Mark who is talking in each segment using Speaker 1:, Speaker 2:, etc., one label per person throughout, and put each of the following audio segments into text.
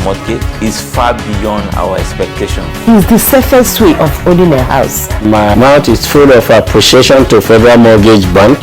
Speaker 1: mortgage is far beyond our expectation.
Speaker 2: It's the safest way of owning a house.
Speaker 3: My mouth is full of appreciation to Federal Mortgage Bank.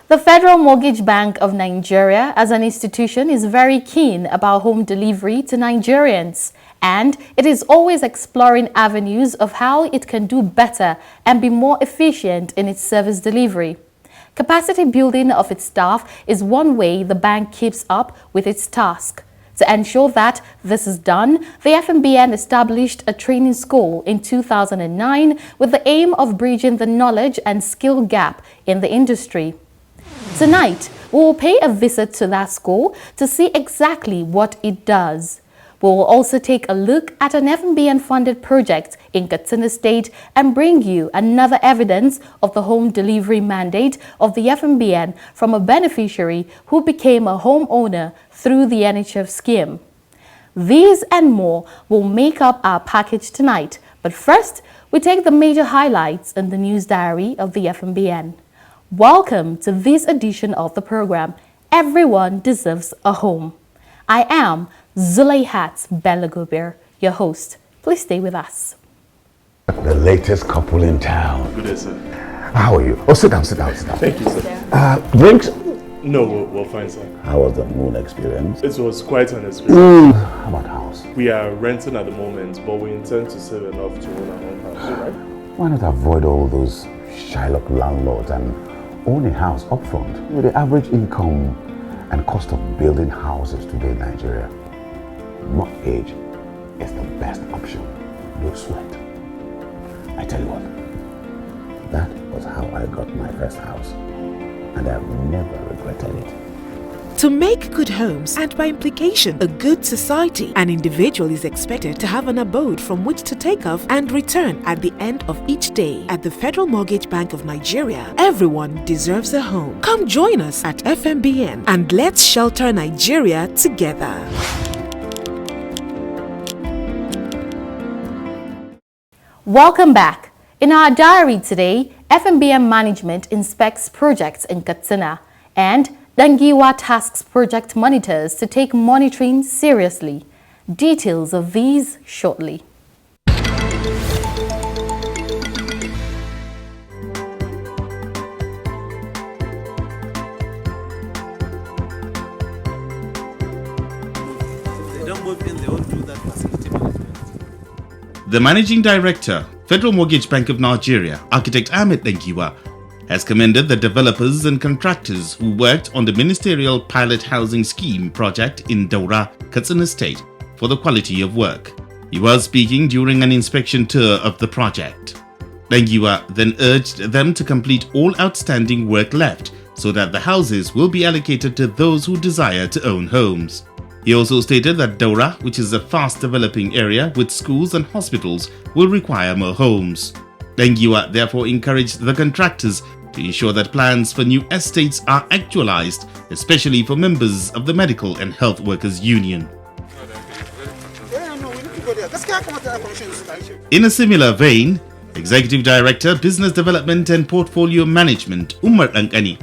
Speaker 4: The Federal Mortgage Bank of Nigeria as an institution is very keen about home delivery to Nigerians, and it is always exploring avenues of how it can do better and be more efficient in its service delivery. Capacity building of its staff is one way the bank keeps up with its task. To ensure that this is done, the FMBN established a training school in 2009 with the aim of bridging the knowledge and skill gap in the industry. Tonight, we will pay a visit to that school to see exactly what it does. We will also take a look at an FMBN-funded project in Katsina State and bring you another evidence of the home delivery mandate of the FMBN from a beneficiary who became a homeowner through the NHF scheme. These and more will make up our package tonight, but first, we take the major highlights in the news diary of the FMBN. Welcome to this edition of the program, Everyone Deserves a Home. I am Zulaihat Belagobir, your host. Please stay with us.
Speaker 5: The latest couple in town.
Speaker 6: Good day, sir.
Speaker 5: How are you? Oh, sit down.
Speaker 6: Thank you, sir.
Speaker 5: Drinks?
Speaker 6: No, we're fine, sir.
Speaker 5: How was the moon experience?
Speaker 6: It was quite an experience.
Speaker 5: How about house?
Speaker 6: We are renting at the moment, but we intend to save enough to own our own house, right?
Speaker 5: Why not avoid all those Shylock landlords and own a house up front? With the average income and cost of building houses today in Nigeria, mortgage is the best option. No sweat. I tell you what, that was how I got my first house, and I've never regretted it.
Speaker 7: To make good homes and by implication a good society, an individual is expected to have an abode from which to take off and return at the end of each day. At the Federal Mortgage Bank of Nigeria, everyone deserves a home. Come join us at FMBN and let's shelter Nigeria together.
Speaker 4: Welcome back. In our diary today, FMBN management inspects projects in Katsina and Dangiwa tasks project monitors to take monitoring seriously. Details of these shortly.
Speaker 8: The Managing Director, Federal Mortgage Bank of Nigeria, Architect Ahmed Dangiwa, has commended the developers and contractors who worked on the Ministerial Pilot Housing Scheme project in Daura, Katsina State, for the quality of work. He was speaking during an inspection tour of the project. Dangiwa then urged them to complete all outstanding work left so that the houses will be allocated to those who desire to own homes. He also stated that Daura, which is a fast-developing area with schools and hospitals, will require more homes. Dangiwa therefore encouraged the contractors to ensure that plans for new estates are actualized, especially for members of the Medical and Health Workers Union. In a similar vein, Executive Director, Business Development and Portfolio Management, Umar Ankani,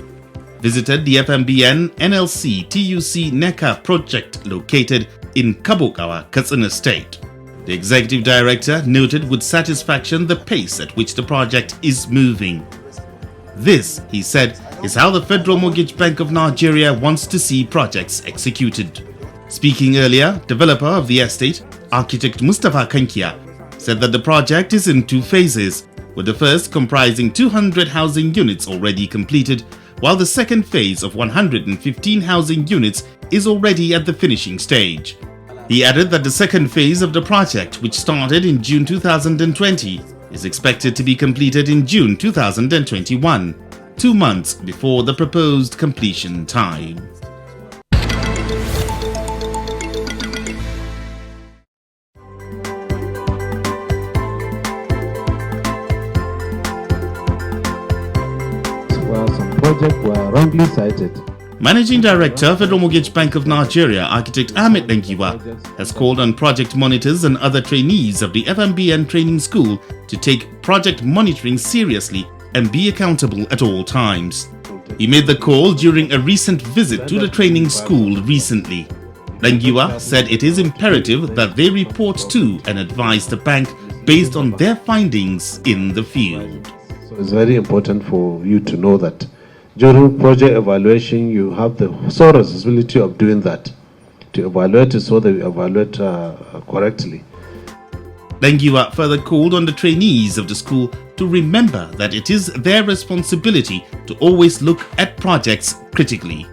Speaker 8: visited the FMBN NLC TUC NECA project located in Kabokawa, Katsina State. The Executive Director noted with satisfaction the pace at which the project is moving. This, he said, is how the Federal Mortgage Bank of Nigeria wants to see projects executed. Speaking earlier, developer of the estate, architect Mustafa Kankia, said that the project is in two phases, with the first comprising 200 housing units already completed, while the second phase of 115 housing units is already at the finishing stage. He added that the second phase of the project, which started in June 2020, is expected to be completed in June 2021, 2 months before the proposed completion time.
Speaker 9: Some projects were wrongly cited.
Speaker 8: Managing Director, Federal Mortgage Bank of Nigeria, Architect Ahmed Dangiwa, has called on project monitors and other trainees of the FMBN Training School to take project monitoring seriously and be accountable at all times. He made the call during a recent visit to the training school recently. Dangiwa said it is imperative that they report to and advise the bank based on their findings in the field.
Speaker 9: So it's very important for you to know that during project evaluation, you have the sole responsibility of doing that, to evaluate it so that you evaluate correctly.
Speaker 8: Dangiwa further called on the trainees of the school to remember that it is their responsibility to always look at projects critically.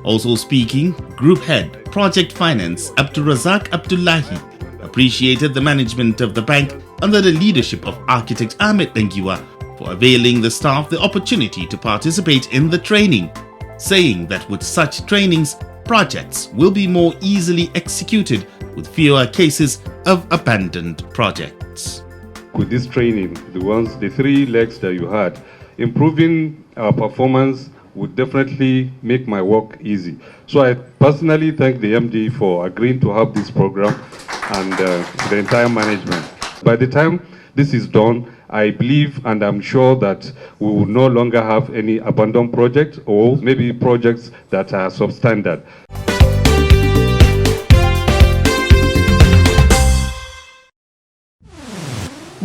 Speaker 8: Also speaking, Group Head, Project Finance, Abdulrazak Abdullahi, appreciated the management of the bank under the leadership of Architect Ahmed Dangiwa for availing the staff the opportunity to participate in the training, saying that with such trainings, projects will be more easily executed with fewer cases of abandoned projects.
Speaker 10: With this training, the 3 legs that you had, improving our performance would definitely make my work easy. So I personally thank the MD for agreeing to have this program and the entire management. By the time this is done, I believe and I'm sure that we will no longer have any abandoned projects or maybe projects that are substandard.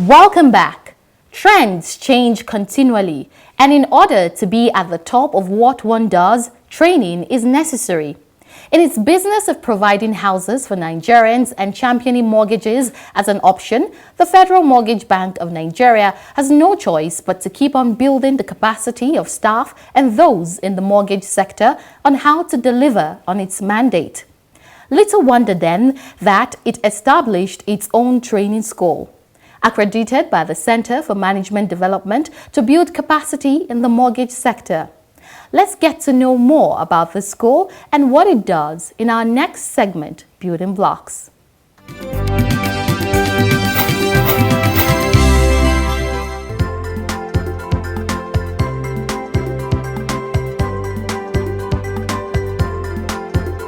Speaker 4: Welcome back. Trends change continually, and in order to be at the top of what one does, training is necessary. In its business of providing houses for Nigerians and championing mortgages as an option, the Federal Mortgage Bank of Nigeria has no choice but to keep on building the capacity of staff and those in the mortgage sector on how to deliver on its mandate. Little wonder then that it established its own training school, accredited by the Center for Management Development to build capacity in the mortgage sector. Let's get to know more about the school and what it does in our next segment, Building Blocks.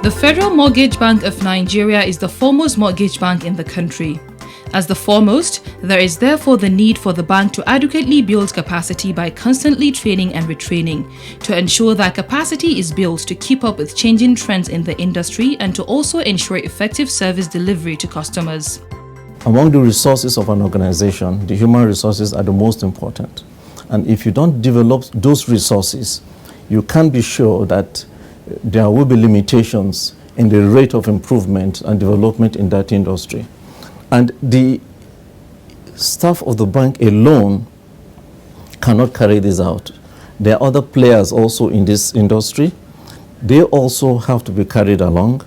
Speaker 11: The Federal Mortgage Bank of Nigeria is the foremost mortgage bank in the country. As the foremost, there is therefore the need for the bank to adequately build capacity by constantly training and retraining, to ensure that capacity is built to keep up with changing trends in the industry and to also ensure effective service delivery to customers.
Speaker 12: Among the resources of an organization, the human resources are the most important. And if you don't develop those resources, you can be sure that there will be limitations in the rate of improvement and development in that industry. And the staff of the bank alone cannot carry this out. There are other players also in this industry. They also have to be carried along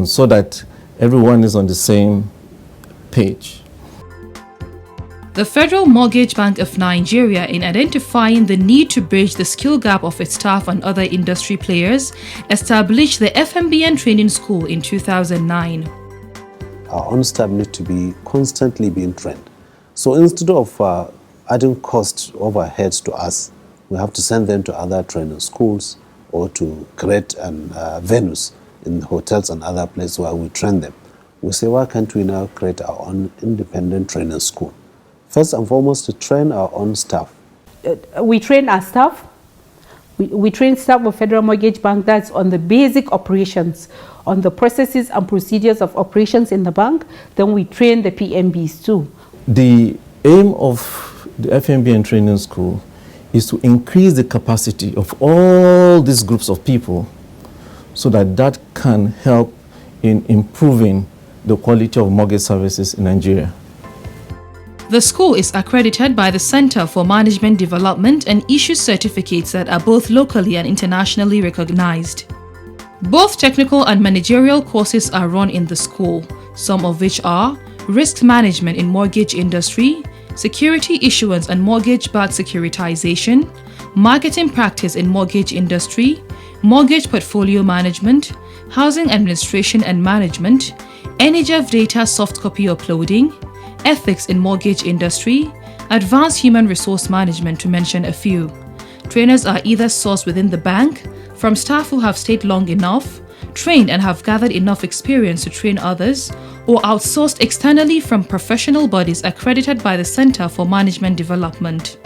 Speaker 12: so that everyone is on the same page.
Speaker 11: The Federal Mortgage Bank of Nigeria, in identifying the need to bridge the skill gap of its staff and other industry players, established the FMBN Training School in 2009.
Speaker 13: Our own staff need to be constantly being trained. So instead of adding cost overheads to us, we have to send them to other training schools or to create venues in hotels and other places where we train them. We say, why can't we now create our own independent training school? First and foremost, to train our own staff.
Speaker 2: We train our staff. We train staff of Federal Mortgage Bank that's on the basic operations, on the processes and procedures of operations in the bank. Then we train the PMBs too.
Speaker 12: The aim of the FMBN Training School is to increase the capacity of all these groups of people so that that can help in improving the quality of mortgage services in Nigeria.
Speaker 11: The school is accredited by the Center for Management Development and issues certificates that are both locally and internationally recognized. Both technical and managerial courses are run in the school, some of which are Risk Management in Mortgage Industry, Security Issuance and Mortgage-Backed Securitization, Marketing Practice in Mortgage Industry, Mortgage Portfolio Management, Housing Administration and Management, NHF Data Soft Copy Uploading, Ethics in Mortgage Industry, Advanced Human Resource Management, to mention a few. Trainers are either sourced within the bank, from staff who have stayed long enough, trained and have gathered enough experience to train others, or outsourced externally from professional bodies accredited by the Center for Management Development.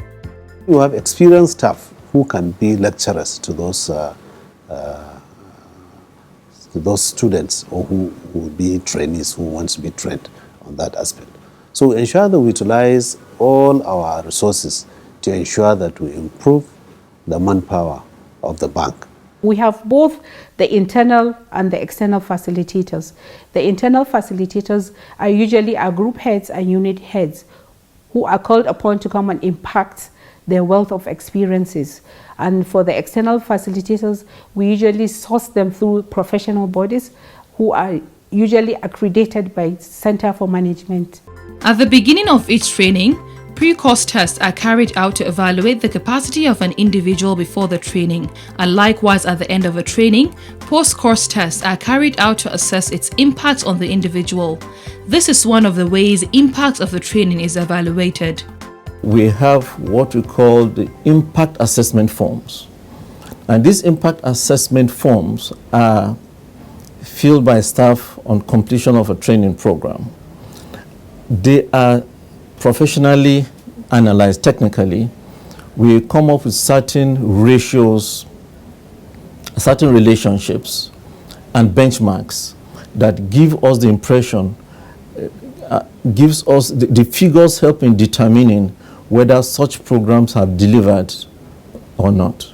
Speaker 13: You have experienced staff who can be lecturers to those students, or who will be trainees who want to be trained on that aspect. So we ensure that we utilize all our resources to ensure that we improve the manpower of the bank.
Speaker 2: We have both the internal and the external facilitators. The internal facilitators are usually our group heads and unit heads who are called upon to come and impact their wealth of experiences. And for the external facilitators, we usually source them through professional bodies who are usually accredited by Center for Management.
Speaker 11: At the beginning of each training, pre-course tests are carried out to evaluate the capacity of an individual before the training, and likewise at the end of a training, post-course tests are carried out to assess its impact on the individual. This is one of the ways impact of the training is evaluated.
Speaker 12: We have what we call the impact assessment forms. And these impact assessment forms are filled by staff on completion of a training program. They are professionally analyzed technically. We come up with certain ratios, certain relationships, and benchmarks that give us the impression, gives us the figures help in determining whether such programs have delivered or not.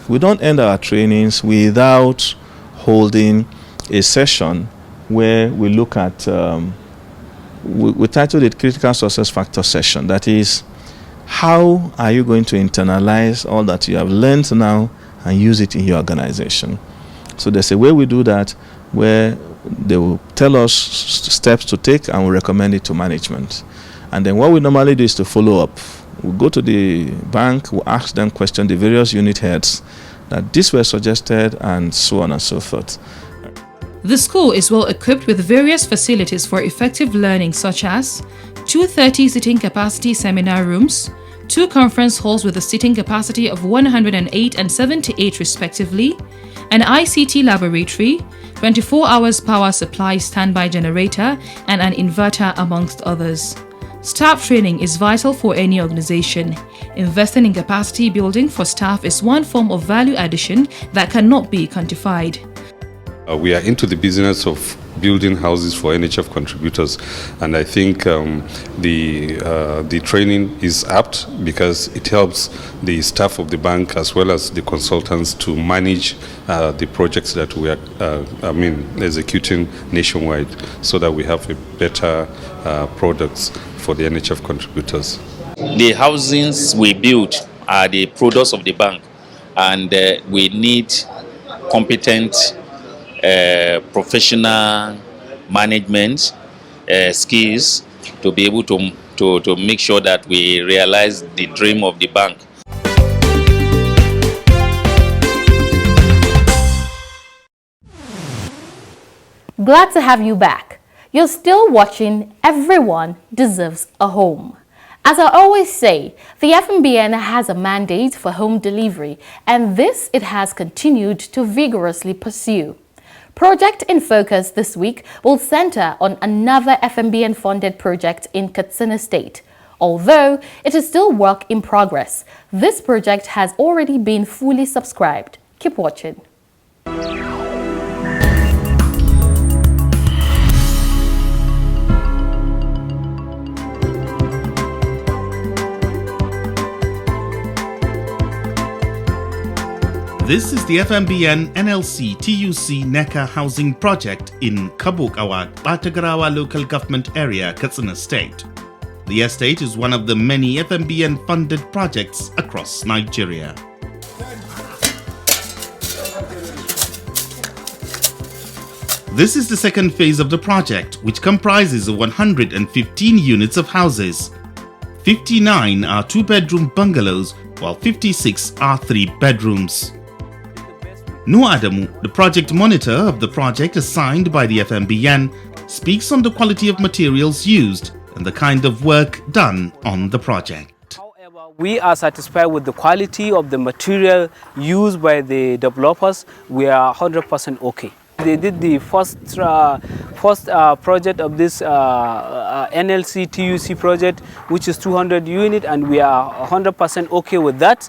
Speaker 14: We don't end our trainings without holding a session where we look at, we titled it Critical Success Factor Session. That is, how are you going to internalize all that you have learned now and use it in your organization? So there's a way we do that where they will tell us steps to take and we recommend it to management. And then what we normally do is to follow up. We go to the bank, we ask them questions, the various unit heads, that this were suggested and so on and so forth.
Speaker 11: The school is well equipped with various facilities for effective learning, such as 230 sitting capacity seminar rooms, 2 conference halls with a sitting capacity of 108 and 78 respectively, an ICT laboratory, 24 hours power supply standby generator, and an inverter, amongst others. Staff training is vital for any organization. Investing in capacity building for staff is one form of value addition that cannot be quantified.
Speaker 10: We are into the business of building houses for NHF contributors, and I think the training is apt because it helps the staff of the bank as well as the consultants to manage the projects that we are executing nationwide, so that we have a better products for the NHF contributors.
Speaker 1: The housings we build are the products of the bank, and we need competent professional management skills to be able to make sure that we realize the dream of the bank.
Speaker 4: Glad to have you back. You're still watching Everyone Deserves a Home. As I always say, the FMBN has a mandate for home delivery, and this it has continued to vigorously pursue. Project in Focus this week will center on another FMBN-funded project in Katsina State. Although it is still work in progress, this project has already been fully subscribed. Keep watching.
Speaker 8: This is the FMBN NLC TUC NECA housing project in Kabuk-Awad, Batagarawa local government area, Katsina State. The estate is one of the many FMBN funded projects across Nigeria. This is the second phase of the project, which comprises of 115 units of houses. 59 are 2-bedroom bungalows, while 56 are 3 bedrooms. Noah Adamu, the project monitor of the project assigned by the FMBN, speaks on the quality of materials used and the kind of work done on the project.
Speaker 15: However, we are satisfied with the quality of the material used by the developers. We are 100% okay. They did the first project of this NLC TUC project, which is 200 unit, and we are 100% okay with that.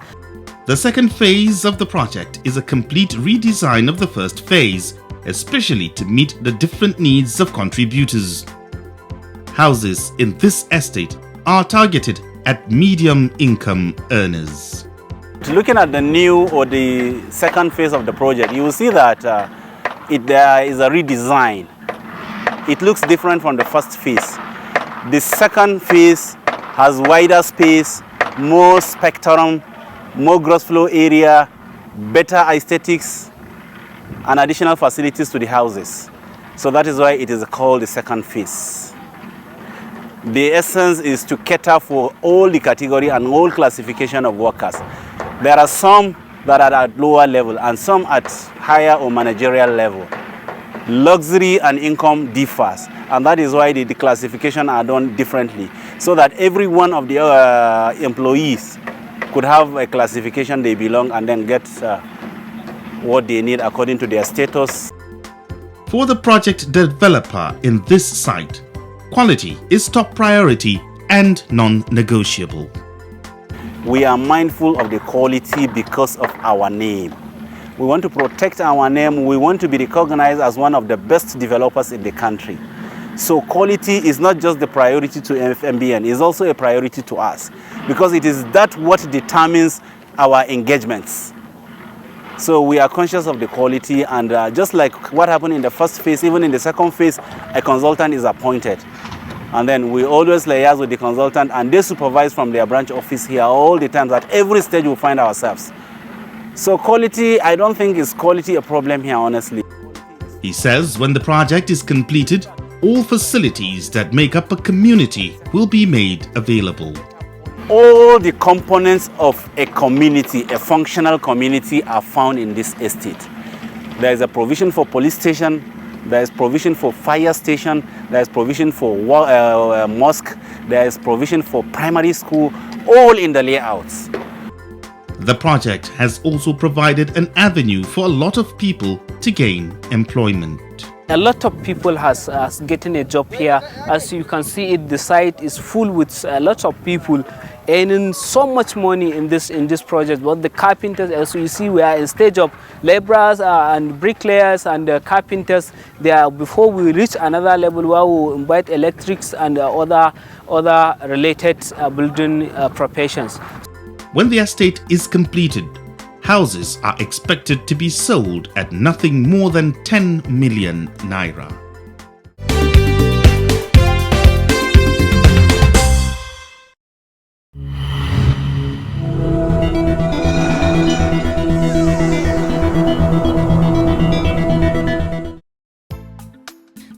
Speaker 8: The second phase of the project is a complete redesign of the first phase, especially to meet the different needs of contributors. Houses in this estate are targeted at medium income earners.
Speaker 16: Looking at the new or the second phase of the project, you will see that there is a redesign. It looks different from the first phase. The second phase has wider space, more spectrum, more gross flow area, better aesthetics, and additional facilities to the houses. So that is why it is called the second phase. The essence is to cater for all the category and all classification of workers. There are some that are at lower level and some at higher or managerial level. Luxury and income differs, and that is why the classification are done differently, so that every one of the employees could have a classification they belong and then get what they need according to their status.
Speaker 8: For the project developer in this site, quality is top priority and non-negotiable.
Speaker 16: We are mindful of the quality because of our name. We want to protect our name. We want to be recognized as one of the best developers in the country. So quality is not just the priority to FMBN, it's also a priority to us, because it is that what determines our engagements. So we are conscious of the quality, and just like what happened in the first phase, even in the second phase, a consultant is appointed. And then we always liaise with the consultant, and they supervise from their branch office here all the time. At every stage we find ourselves. So quality, I don't think is quality a problem here, honestly.
Speaker 8: He says when the project is completed, all facilities that make up a community will be made available.
Speaker 16: All the components of a community, a functional community, are found in this estate. There is a provision for police station, there is provision for fire station, there is provision for mosque, there is provision for primary school, all in the layouts.
Speaker 8: The project has also provided an avenue for a lot of people to gain employment.
Speaker 15: A lot of people has getting a job here. As you can see, the site is full with a lot of people earning so much money in this project. But the carpenters, as you see, we are in stage of laborers and bricklayers and carpenters. They are before we reach another level where we invite electrics and other related building professions.
Speaker 8: When the estate is completed, houses are expected to be sold at nothing more than 10 million naira.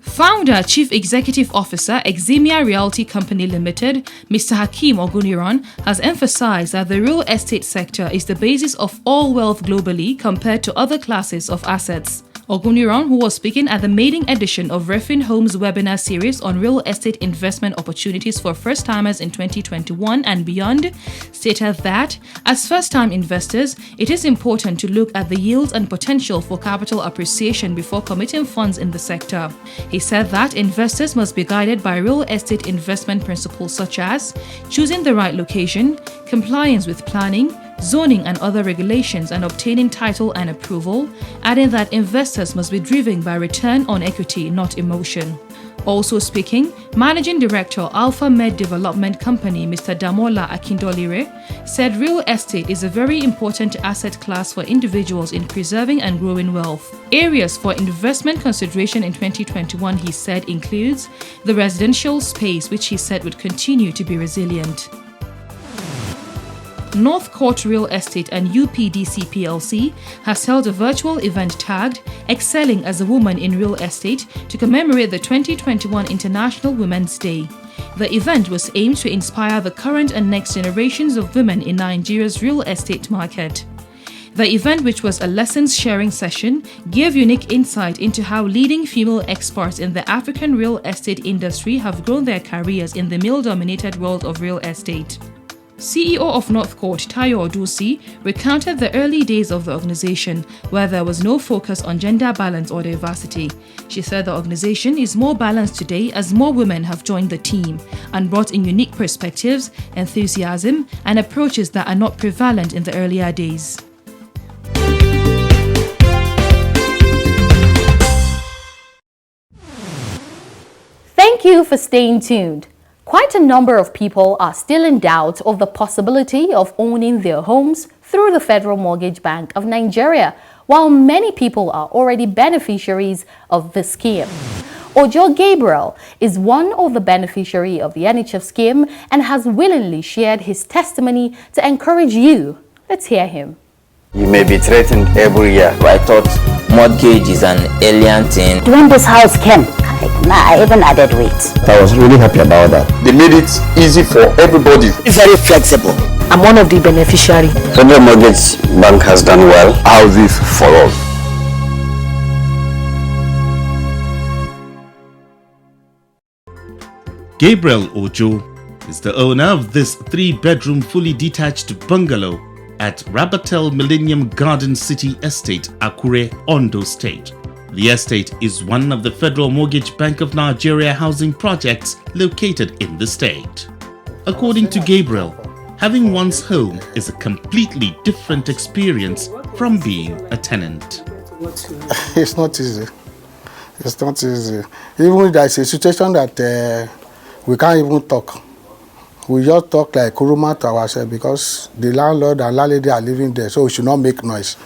Speaker 11: Founder, Chief Executive Officer, Eximia Realty Company Limited, Mr. Hakeem Oguniran, has emphasized that the real estate sector is the basis of all wealth globally compared to other classes of assets. Oguniran, who was speaking at the maiden edition of Refin Homes webinar series on real estate investment opportunities for first-timers in 2021 and beyond, stated that, as first-time investors, it is important to look at the yields and potential for capital appreciation before committing funds in the sector. He said that investors must be guided by real estate investment principles such as choosing the right location, compliance with planning, zoning and other regulations, and obtaining title and approval, adding that investors must be driven by return on equity, not emotion. Also speaking, Managing Director Alpha Med Development Company Mr. Damola Akindolire said real estate is a very important asset class for individuals in preserving and growing wealth. Areas for investment consideration in 2021, he said, includes the residential space, which he said would continue to be resilient. North Court Real Estate and UPDC PLC has held a virtual event tagged Excelling as a Woman in Real Estate to commemorate the 2021 International Women's Day. The event was aimed to inspire the current and next generations of women in Nigeria's real estate market. The event, which was a lessons sharing session, gave unique insight into how leading female experts in the African real estate industry have grown their careers in the male-dominated world of real estate. CEO of North Court, Tayo Odusi, recounted the early days of the organization, where there was no focus on gender balance or diversity. She said the organization is more balanced today as more women have joined the team and brought in unique perspectives, enthusiasm, and approaches that are not prevalent in the earlier days.
Speaker 4: Thank you for staying tuned. Quite a number of people are still in doubt of the possibility of owning their homes through the Federal Mortgage Bank of Nigeria, while many people are already beneficiaries of the scheme. Ojo Gabriel is one of the beneficiaries of the NHF scheme and has willingly shared his testimony to encourage you. Let's hear him.
Speaker 3: You may be threatened every year. I thought mortgage is an alien thing.
Speaker 17: When this house came, I even added weight.
Speaker 3: I was really happy about that. They made it easy for everybody.
Speaker 17: It's very flexible. I'm one of the beneficiaries.
Speaker 3: Federal Mortgage Bank has done well. Houses for all.
Speaker 8: Gabriel Ojo is the owner of this 3-bedroom fully detached bungalow at Rabatel Millennium Garden City Estate, Akure, Ondo State. The estate is one of the Federal Mortgage Bank of Nigeria housing projects located in the state. According to Gabriel, having one's home is a completely different experience from being a tenant.
Speaker 18: It's not easy. It's not easy. Even if there's a situation that we can't even talk. We just talk like Kuruma to ourselves because the landlord and landlady are living there, so we should not make noise.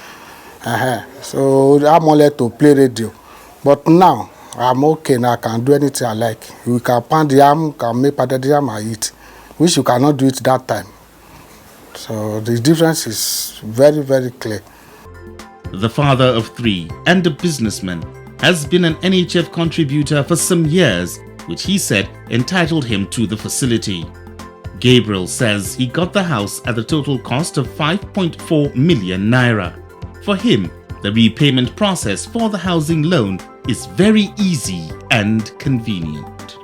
Speaker 18: So I'm only to play radio. But now, I'm okay now, I can do anything I like. We can pound the yam, can make pounded yam and eat, which you cannot do it that time. So the difference is very, very clear.
Speaker 8: The father of 3 and a businessman has been an NHF contributor for some years, which he said entitled him to the facility. Gabriel says he got the house at the total cost of 5.4 million naira. For him, the repayment process for the housing loan is very easy and convenient.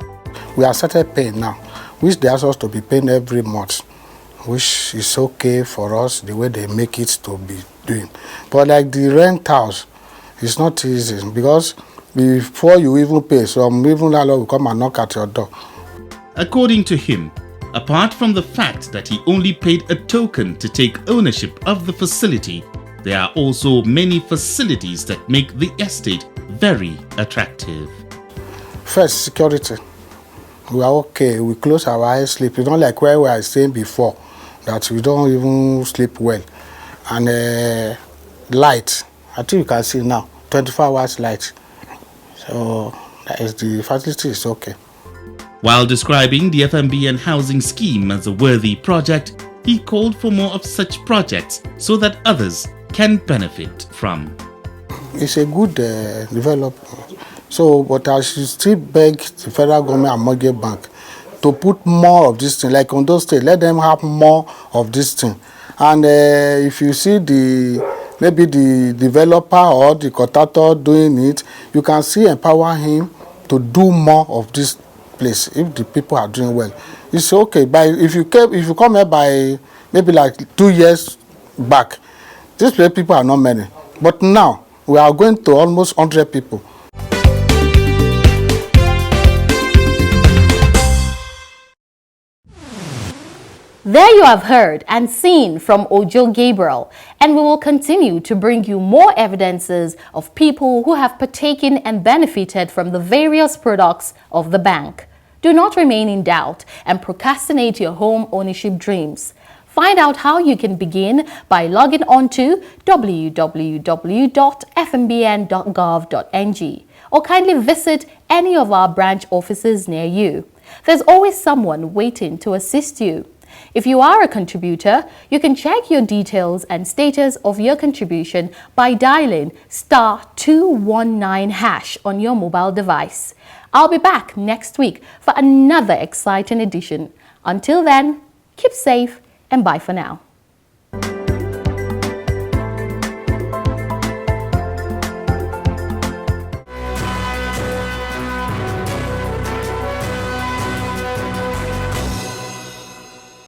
Speaker 18: We are started paying now, which they ask us to be paying every month, which is okay for us the way they make it to be doing. But like the rent house, it's not easy because before you even pay, some even landlord will come and knock at your door.
Speaker 8: According to him, apart from the fact that he only paid a token to take ownership of the facility, there are also many facilities that make the estate very attractive.
Speaker 18: First, security. We are okay. We close our eyes, sleep. It's not like where we were staying before, that we don't even sleep well. And light. I think you can see now, 24 hours light. So that is the facility is okay.
Speaker 8: While describing the FMBN housing scheme as a worthy project, he called for more of such projects so that others can benefit from.
Speaker 18: It's a good development. So, but I should still beg the federal government and mortgage bank to put more of this thing, like on those states, let them have more of this thing. And if you see maybe the developer or the contractor doing it, you can see empower him to do more of this place if the people are doing well. It's okay. But if you come here by maybe like 2 years back, these people are not many. But now we are going to almost 100 people.
Speaker 4: There you have heard and seen from Ojo Gabriel, and we will continue to bring you more evidences of people who have partaken and benefited from the various products of the bank. Do not remain in doubt and procrastinate your home ownership dreams. Find out how you can begin by logging on to www.fmbn.gov.ng or kindly visit any of our branch offices near you. There's always someone waiting to assist you. If you are a contributor, you can check your details and status of your contribution by dialing *219# on your mobile device. I'll be back next week for another exciting edition. Until then, keep safe and bye for now.